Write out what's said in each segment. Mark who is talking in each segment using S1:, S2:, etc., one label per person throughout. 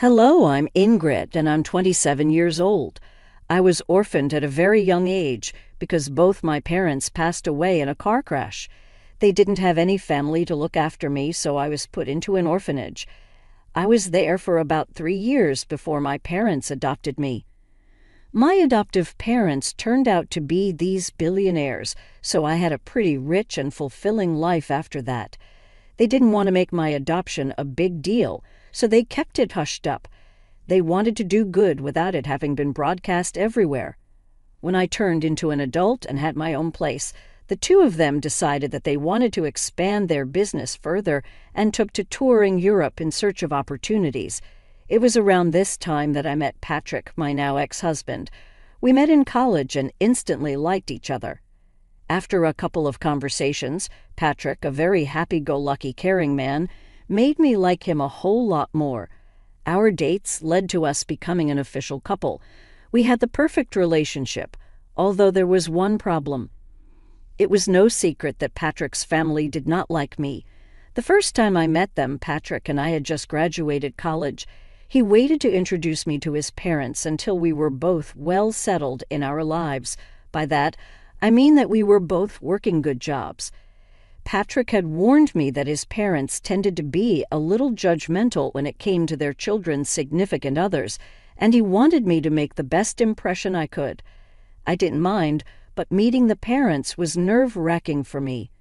S1: Hello, I'm Ingrid, and I'm 27 years old. I was orphaned at a very young age because both my parents passed away in a car crash. They didn't have any family to look after me, so I was put into an orphanage. I was there for about 3 years before my parents adopted me. My adoptive parents turned out to be these billionaires, so I had a pretty rich and fulfilling life after that. They didn't want to make my adoption a big deal, so they kept it hushed up. They wanted to do good without it having been broadcast everywhere. When I turned into an adult and had my own place, the two of them decided that they wanted to expand their business further and took to touring Europe in search of opportunities. It was around this time that I met Patrick, my now ex-husband. We met in college and instantly liked each other. After a couple of conversations, Patrick, a very happy-go-lucky, caring man, made me like him a whole lot more. Our dates led to us becoming an official couple. We had the perfect relationship, although there was one problem. It was no secret that Patrick's family did not like me. The first time I met them, Patrick and I had just graduated college. He waited to introduce me to his parents until we were both well settled in our lives. By that, I mean that we were both working good jobs. Patrick had warned me that his parents tended to be a little judgmental when it came to their children's significant others, and he wanted me to make the best impression I could. I didn't mind, but meeting the parents was nerve-wracking for me.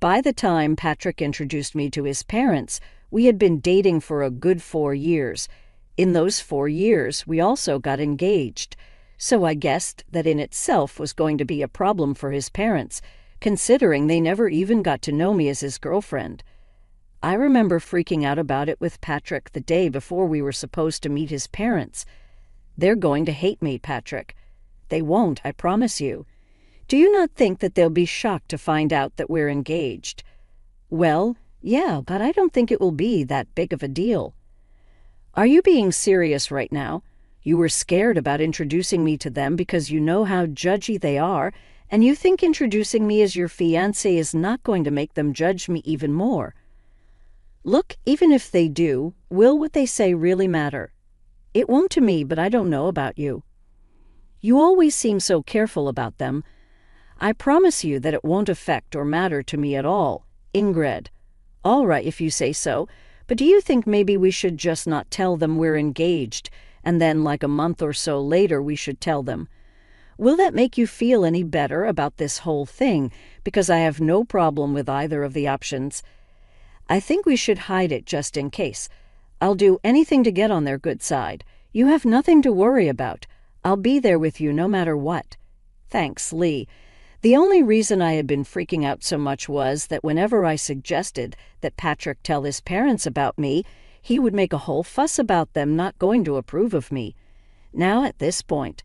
S1: By the time Patrick introduced me to his parents, we had been dating for a good 4 years. In those 4 years, we also got engaged. So I guessed that in itself was going to be a problem for his parents, considering they never even got to know me as his girlfriend. I remember freaking out about it with Patrick the day before we were supposed to meet his parents. "They're going to hate me, Patrick." "They won't, I promise you." "Do you not think that they'll be shocked to find out that we're engaged?" "Well, yeah, but I don't think it will be that big of a deal." "Are you being serious right now? You were scared about introducing me to them because you know how judgy they are, and you think introducing me as your fiancé is not going to make them judge me even more." "Look, even if they do, will what they say really matter?" "It won't to me, but I don't know about you." "You always seem so careful about them." "I promise you that it won't affect or matter to me at all, Ingrid." "All right, if you say so, but do you think maybe we should just not tell them we're engaged, and then like a month or so later we should tell them? Will that make you feel any better about this whole thing? Because I have no problem with either of the options. I think we should hide it just in case. I'll do anything to get on their good side. You have nothing to worry about. I'll be there with you no matter what." "Thanks, Lee." The only reason I had been freaking out so much was that whenever I suggested that Patrick tell his parents about me, he would make a whole fuss about them not going to approve of me. Now at this point,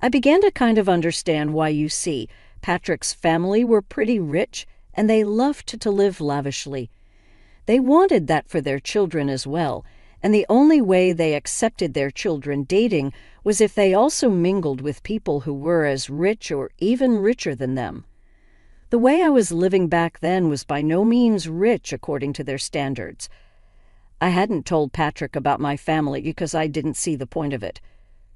S1: I began to kind of understand why. You see, Patrick's family were pretty rich, and they loved to live lavishly. They wanted that for their children as well, and the only way they accepted their children dating was if they also mingled with people who were as rich or even richer than them. The way I was living back then was by no means rich according to their standards. I hadn't told Patrick about my family because I didn't see the point of it.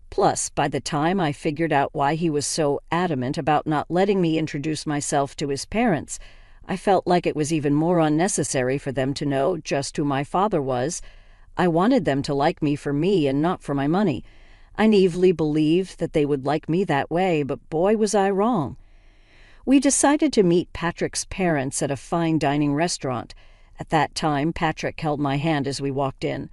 S1: Plus, by the time I figured out why he was so adamant about not letting me introduce myself to his parents, I felt like it was even more unnecessary for them to know just who my father was. I wanted them to like me for me and not for my money. I naively believed that they would like me that way, but boy was I wrong. We decided to meet Patrick's parents at a fine dining restaurant. At that time, Patrick held my hand as we walked in.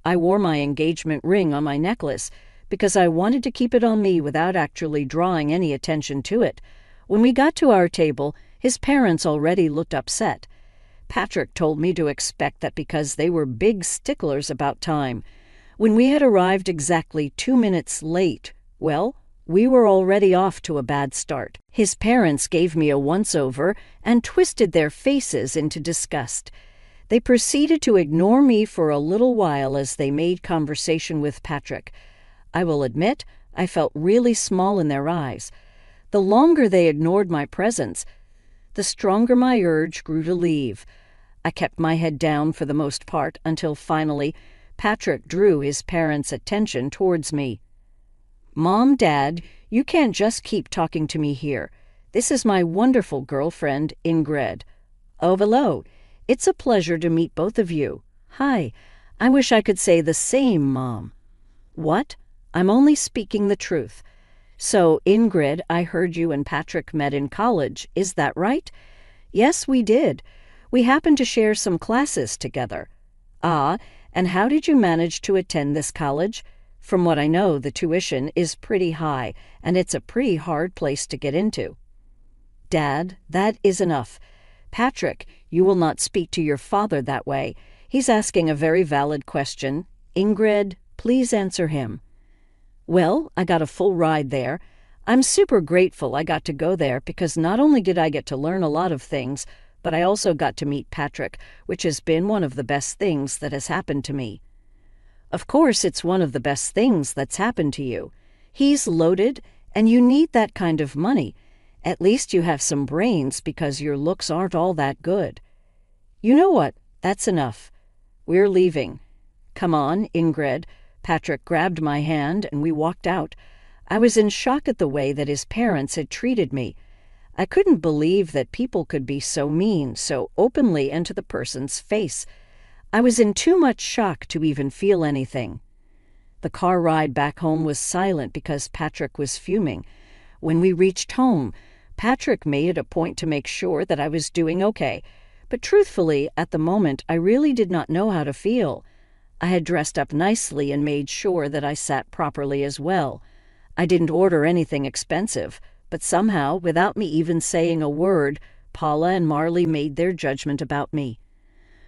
S1: I wore my engagement ring on my necklace because I wanted to keep it on me without actually drawing any attention to it. When we got to our table, his parents already looked upset. Patrick told me to expect that because they were big sticklers about time. When we had arrived exactly 2 minutes late, well, we were already off to a bad start. His parents gave me a once-over and twisted their faces into disgust. They proceeded to ignore me for a little while as they made conversation with Patrick. I will admit, I felt really small in their eyes. The longer they ignored my presence, the stronger my urge grew to leave. I kept my head down for the most part until finally Patrick drew his parents' attention towards me. "Mom, Dad, you can't just keep talking to me here. This is my wonderful girlfriend, Ingrid. Oh, hello. It's a pleasure to meet both of you. Hi. I wish I could say the same, Mom." "What? I'm only speaking the truth. So, Ingrid, I heard you and Patrick met in college. Is that right?" "Yes, we did. We happened to share some classes together." "Ah, and how did you manage to attend this college? From what I know, the tuition is pretty high, and it's a pretty hard place to get into." "Dad, that is enough. Patrick, you will not speak to your father that way. He's asking a very valid question. Ingrid, please answer him." "Well, I got a full ride there. I'm super grateful I got to go there because not only did I get to learn a lot of things, but I also got to meet Patrick, which has been one of the best things that has happened to me." "Of course it's one of the best things that's happened to you. He's loaded, and you need that kind of money. At least you have some brains because your looks aren't all that good." "You know what? That's enough. We're leaving. Come on, Ingrid." Patrick grabbed my hand and we walked out. I was in shock at the way that his parents had treated me. I couldn't believe that people could be so mean, so openly, and to the person's face. I was in too much shock to even feel anything. The car ride back home was silent because Patrick was fuming. When we reached home, Patrick made it a point to make sure that I was doing okay. But truthfully, at the moment, I really did not know how to feel. I had dressed up nicely and made sure that I sat properly as well. I didn't order anything expensive, but somehow, without me even saying a word, Paula and Marley made their judgment about me.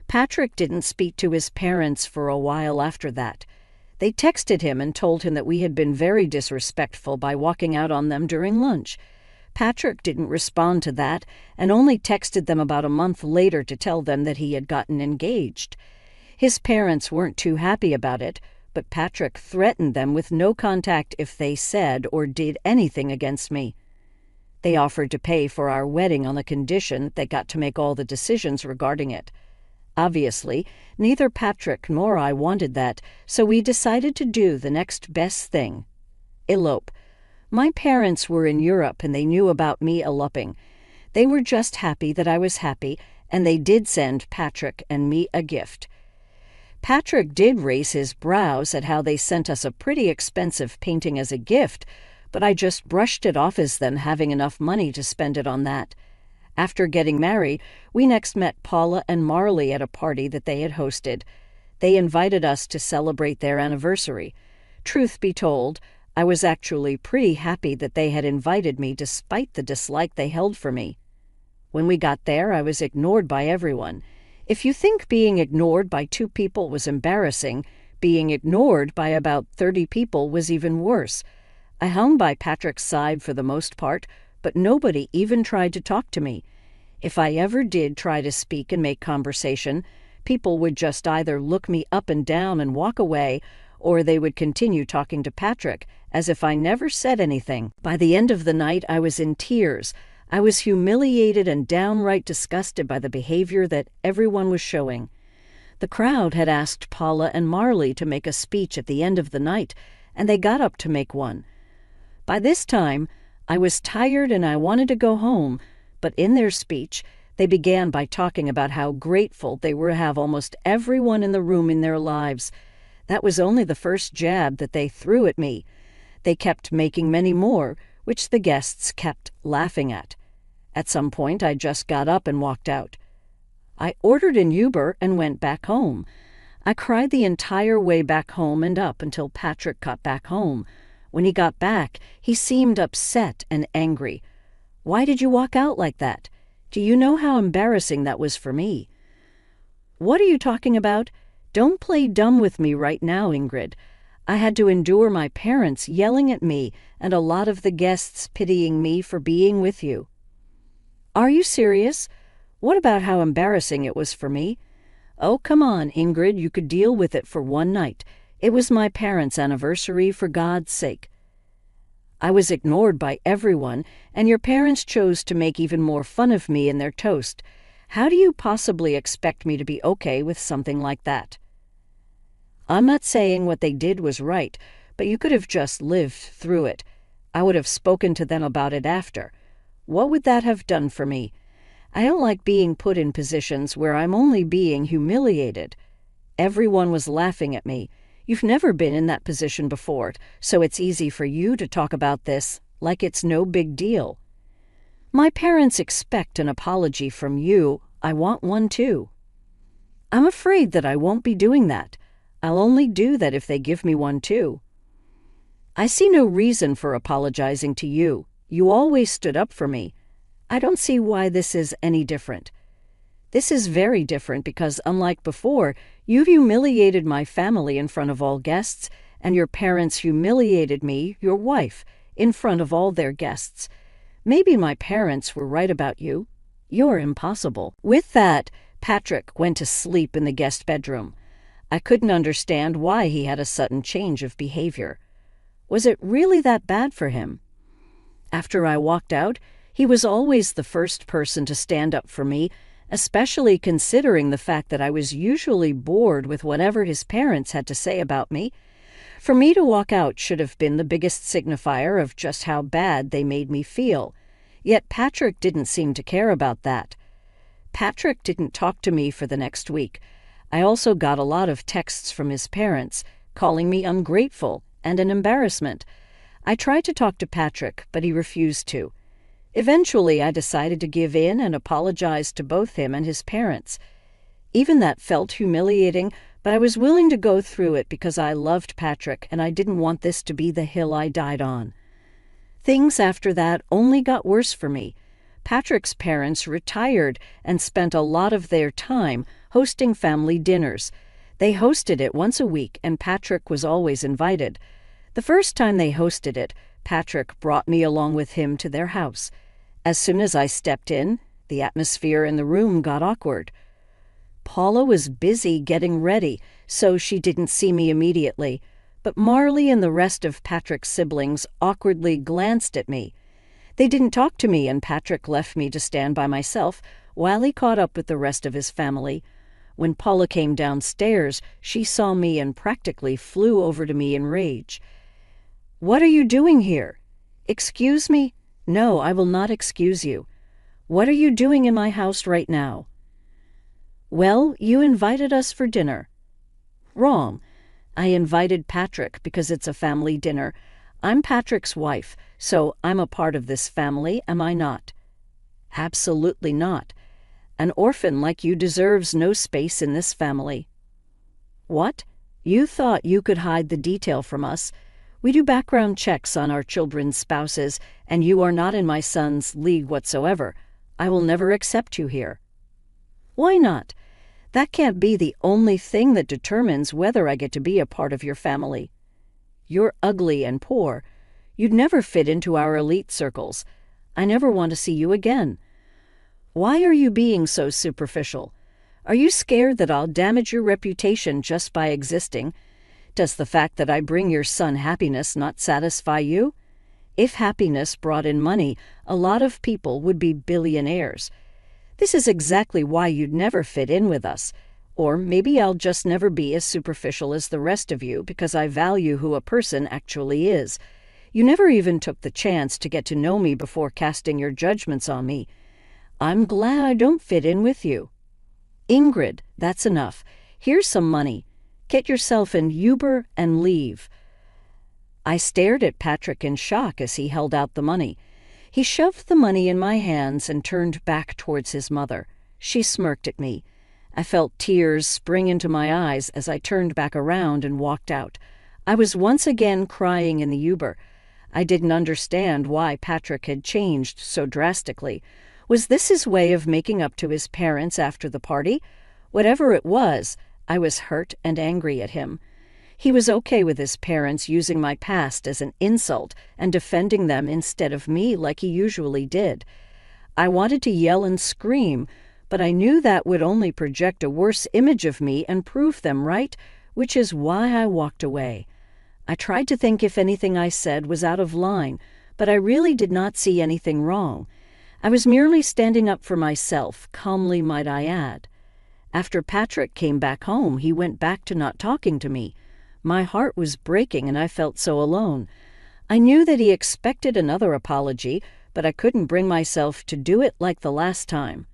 S1: Patrick didn't speak to his parents for a while after that. They texted him and told him that we had been very disrespectful by walking out on them during lunch. Patrick didn't respond to that and only texted them about a month later to tell them that he had gotten engaged. His parents weren't too happy about it, but Patrick threatened them with no contact if they said or did anything against me. They offered to pay for our wedding on the condition they got to make all the decisions regarding it. Obviously, neither Patrick nor I wanted that, so we decided to do the next best thing: elope. My parents were in Europe and they knew about me eloping. They were just happy that I was happy, and they did send Patrick and me a gift. Patrick did raise his brows at how they sent us a pretty expensive painting as a gift, but I just brushed it off as them having enough money to spend it on that. After getting married, we next met Paula and Marley at a party that they had hosted. They invited us to celebrate their anniversary. Truth be told, I was actually pretty happy that they had invited me despite the dislike they held for me. When we got there, I was ignored by everyone. If you think being ignored by 2 people was embarrassing, being ignored by about 30 people was even worse. I hung by Patrick's side for the most part, but nobody even tried to talk to me. If I ever did try to speak and make conversation, people would just either look me up and down and walk away, or they would continue talking to Patrick, as if I never said anything. By the end of the night, I was in tears. I was humiliated and downright disgusted by the behavior that everyone was showing. The crowd had asked Paula and Marley to make a speech at the end of the night, and they got up to make one. By this time, I was tired and I wanted to go home, but in their speech, they began by talking about how grateful they were to have almost everyone in the room in their lives. That was only the first jab that they threw at me. They kept making many more, which the guests kept laughing at. At some point, I just got up and walked out. I ordered an Uber and went back home. I cried the entire way back home and up until Patrick got back home. When he got back, he seemed upset and angry. "Why did you walk out like that? Do you know how embarrassing that was for me?" "What are you talking about? Don't play dumb with me right now, Ingrid. I had to endure my parents yelling at me and a lot of the guests pitying me for being with you." "Are you serious? What about how embarrassing it was for me?" "Oh, come on, Ingrid, you could deal with it for one night. It was my parents' anniversary, for God's sake." "I was ignored by everyone, and your parents chose to make even more fun of me in their toast. How do you possibly expect me to be okay with something like that?" I'm not saying what they did was right, but you could have just lived through it. I would have spoken to them about it after. What would that have done for me? I don't like being put in positions where I'm only being humiliated. Everyone was laughing at me. You've never been in that position before, so it's easy for you to talk about this like it's no big deal. My parents expect an apology from you. I want one too. I'm afraid that I won't be doing that. I'll only do that if they give me one too. I see no reason for apologizing to you. You always stood up for me. I don't see why this is any different. This is very different because, unlike before, you've humiliated my family in front of all guests, and your parents humiliated me, your wife, in front of all their guests. Maybe my parents were right about you. You're impossible. With that, Patrick went to sleep in the guest bedroom. I couldn't understand why he had a sudden change of behavior. Was it really that bad for him? After I walked out, he was always the first person to stand up for me, especially considering the fact that I was usually bored with whatever his parents had to say about me. For me to walk out should have been the biggest signifier of just how bad they made me feel. Yet Patrick didn't seem to care about that. Patrick didn't talk to me for the next week. I also got a lot of texts from his parents, calling me ungrateful and an embarrassment. I tried to talk to Patrick, but he refused to. Eventually, I decided to give in and apologize to both him and his parents. Even that felt humiliating, but I was willing to go through it because I loved Patrick and I didn't want this to be the hill I died on. Things after that only got worse for me. Patrick's parents retired and spent a lot of their time hosting family dinners. They hosted it once a week, and Patrick was always invited. The first time they hosted it, Patrick brought me along with him to their house. As soon as I stepped in, the atmosphere in the room got awkward. Paula was busy getting ready, so she didn't see me immediately, but Marley and the rest of Patrick's siblings awkwardly glanced at me. They didn't talk to me, and Patrick left me to stand by myself while he caught up with the rest of his family. When Paula came downstairs, she saw me and practically flew over to me in rage. "What are you doing here?" "Excuse me?" "No, I will not excuse you." "What are you doing in my house right now?" "Well, you invited us for dinner." "Wrong. I invited Patrick because it's a family dinner. I'm Patrick's wife, so I'm a part of this family, am I not?" "Absolutely not. An orphan like you deserves no space in this family." "What? You thought you could hide the detail from us? We do background checks on our children's spouses, and you are not in my son's league whatsoever. I will never accept you here." "Why not? That can't be the only thing that determines whether I get to be a part of your family. You're ugly and poor. You'd never fit into our elite circles. I never want to see you again. Why are you being so superficial? Are you scared that I'll damage your reputation just by existing? Does the fact that I bring your son happiness not satisfy you? If happiness brought in money, a lot of people would be billionaires. This is exactly why you'd never fit in with us. Or maybe I'll just never be as superficial as the rest of you because I value who a person actually is. You never even took the chance to get to know me before casting your judgments on me. I'm glad I don't fit in with you." "Ingrid, that's enough. Here's some money. Get yourself an Uber and leave." I stared at Patrick in shock as he held out the money. He shoved the money in my hands and turned back towards his mother. She smirked at me. I felt tears spring into my eyes as I turned back around and walked out. I was once again crying in the Uber. I didn't understand why Patrick had changed so drastically. Was this his way of making up to his parents after the party? Whatever it was, I was hurt and angry at him. He was okay with his parents using my past as an insult and defending them instead of me like he usually did. I wanted to yell and scream, but I knew that would only project a worse image of me and prove them right, which is why I walked away. I tried to think if anything I said was out of line, but I really did not see anything wrong. I was merely standing up for myself, calmly might I add. After Patrick came back home, he went back to not talking to me. My heart was breaking and I felt so alone. I knew that he expected another apology, but I couldn't bring myself to do it like the last time.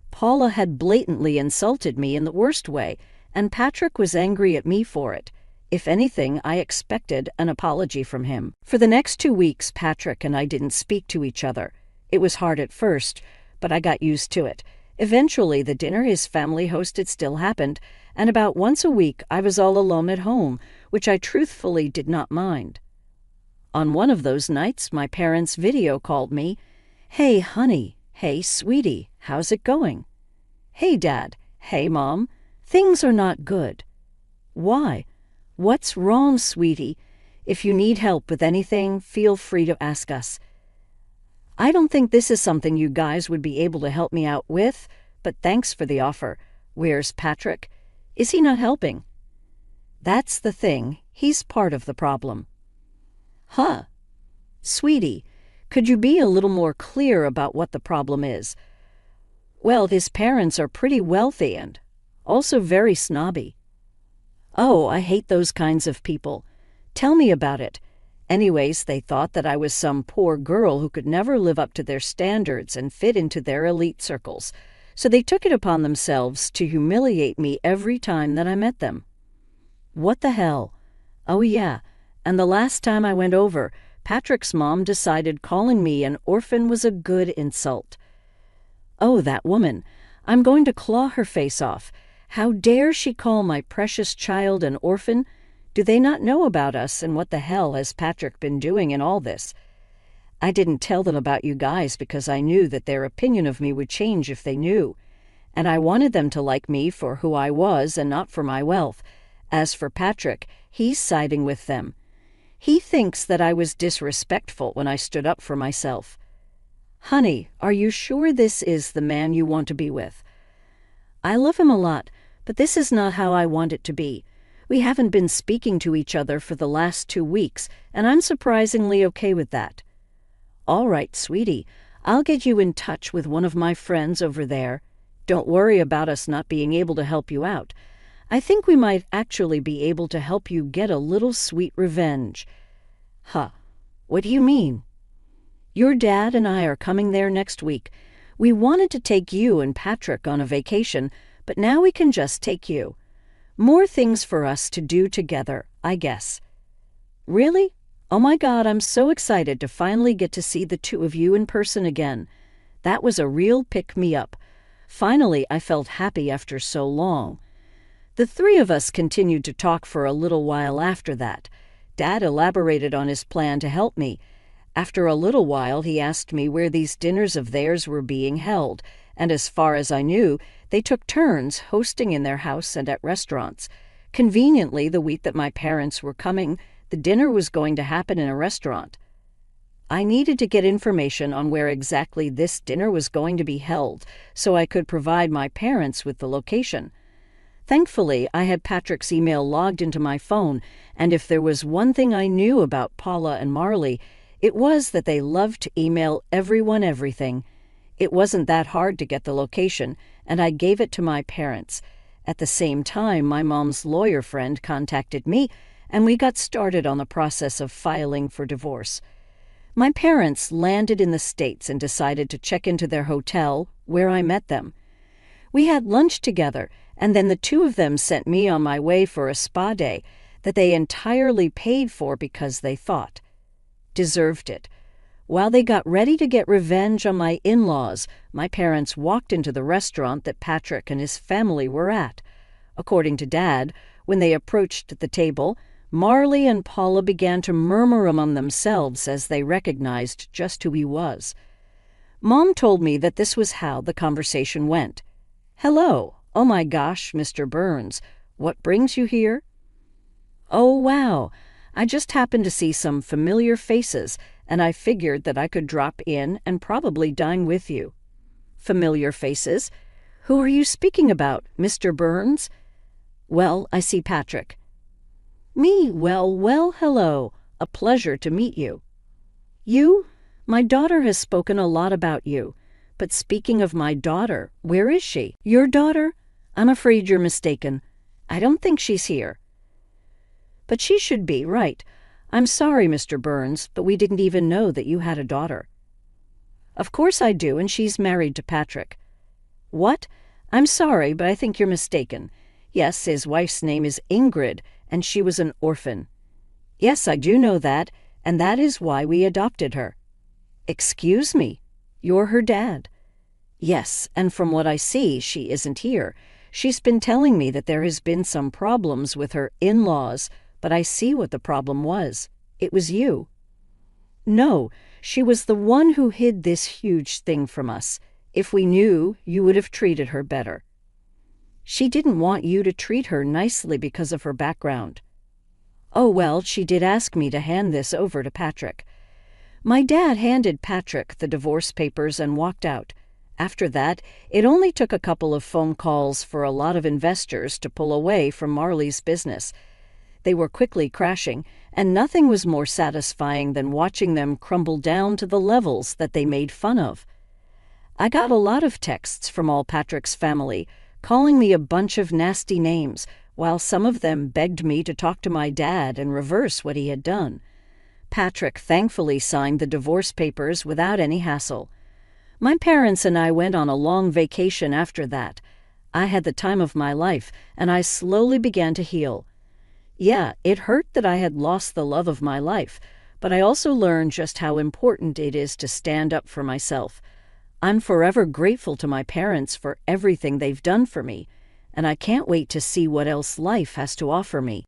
S1: Paula had blatantly insulted me in the worst way, and Patrick was angry at me for it. If anything, I expected an apology from him. For the next 2 weeks, Patrick and I didn't speak to each other. It was hard at first, but I got used to it. Eventually, the dinner his family hosted still happened, and about once a week I was all alone at home, which I truthfully did not mind. On one of those nights, my parents video called me. "Hey, honey. Hey, sweetie. How's it going?" "Hey, Dad. Hey, Mom. Things are not good." "Why? What's wrong, sweetie? If you need help with anything, feel free to ask us." "I don't think this is something you guys would be able to help me out with, but thanks for the offer. Where's Patrick? Is he not helping?" "That's the thing. He's part of the problem." "Huh? Sweetie, could you be a little more clear about what the problem is?" "Well, his parents are pretty wealthy and also very snobby." "Oh, I hate those kinds of people. Tell me about it." Anyways, they thought that I was some poor girl who could never live up to their standards and fit into their elite circles, so they took it upon themselves to humiliate me every time that I met them. What the hell? Oh yeah, and the last time I went over, Patrick's mom decided calling me an orphan was a good insult. Oh, that woman. I'm going to claw her face off. How dare she call my precious child an orphan? Do they not know about us, and what the hell has Patrick been doing in all this? I didn't tell them about you guys because I knew that their opinion of me would change if they knew, and I wanted them to like me for who I was and not for my wealth. As for Patrick, he's siding with them. He thinks that I was disrespectful when I stood up for myself. Honey, are you sure this is the man you want to be with? I love him a lot, but this is not how I want it to be. We haven't been speaking to each other for the last 2 weeks, and I'm surprisingly okay with that. All right, sweetie, I'll get you in touch with one of my friends over there. Don't worry about us not being able to help you out. I think we might actually be able to help you get a little sweet revenge. Huh, what do you mean? Your dad and I are coming there next week. We wanted to take you and Patrick on a vacation, but now we can just take you. More things for us to do together, I guess. Really? Oh my God, I'm so excited to finally get to see the two of you in person again. That was a real pick-me-up. Finally, I felt happy after so long. The three of us continued to talk for a little while after that. Dad elaborated on his plan to help me. After a little while, he asked me where these dinners of theirs were being held, and as far as I knew, they took turns hosting in their house and at restaurants. Conveniently, the week that my parents were coming, the dinner was going to happen in a restaurant. I needed to get information on where exactly this dinner was going to be held, so I could provide my parents with the location. Thankfully, I had Patrick's email logged into my phone, and if there was one thing I knew about Paula and Marley, it was that they loved to email everyone everything. It wasn't that hard to get the location, and I gave it to my parents. At the same time, my mom's lawyer friend contacted me, and we got started on the process of filing for divorce. My parents landed in the States and decided to check into their hotel, where I met them. We had lunch together, and then the two of them sent me on my way for a spa day that they entirely paid for because they thought deserved it. While they got ready to get revenge on my in-laws, my parents walked into the restaurant that Patrick and his family were at. According to Dad, when they approached the table, Marley and Paula began to murmur among themselves as they recognized just who he was. Mom told me that this was how the conversation went. "Hello. Oh my gosh, Mr. Burns. What brings you here?" "Oh, wow. I just happened to see some familiar faces, and I figured that I could drop in and probably dine with you." "Familiar faces? Who are you speaking about, Mr. Burns?" "Well, I see Patrick." "Me? Well, hello. A pleasure to meet you." "You? My daughter has spoken a lot about you. But speaking of my daughter, where is she?" "Your daughter? I'm afraid you're mistaken. I don't think she's here. But she should be, right. I'm sorry, Mr. Burns, but we didn't even know that you had a daughter. Of course I do, and she's married to Patrick. What? I'm sorry, but I think you're mistaken. Yes, his wife's name is Ingrid, and she was an orphan. Yes, I do know that, and that is why we adopted her. Excuse me, you're her dad. Yes, and from what I see, she isn't here. She's been telling me that there has been some problems with her in-laws, but I see what the problem was. It was you. No, she was the one who hid this huge thing from us. If we knew, you would have treated her better. She didn't want you to treat her nicely because of her background. Oh, well, she did ask me to hand this over to Patrick. My dad handed Patrick the divorce papers and walked out. After that, it only took a couple of phone calls for a lot of investors to pull away from Marley's business. They were quickly crashing, and nothing was more satisfying than watching them crumble down to the levels that they made fun of. I got a lot of texts from all Patrick's family, calling me a bunch of nasty names, while some of them begged me to talk to my dad and reverse what he had done. Patrick thankfully signed the divorce papers without any hassle. My parents and I went on a long vacation after that. I had the time of my life, and I slowly began to heal. Yeah, it hurt that I had lost the love of my life, but I also learned just how important it is to stand up for myself. I'm forever grateful to my parents for everything they've done for me, and I can't wait to see what else life has to offer me.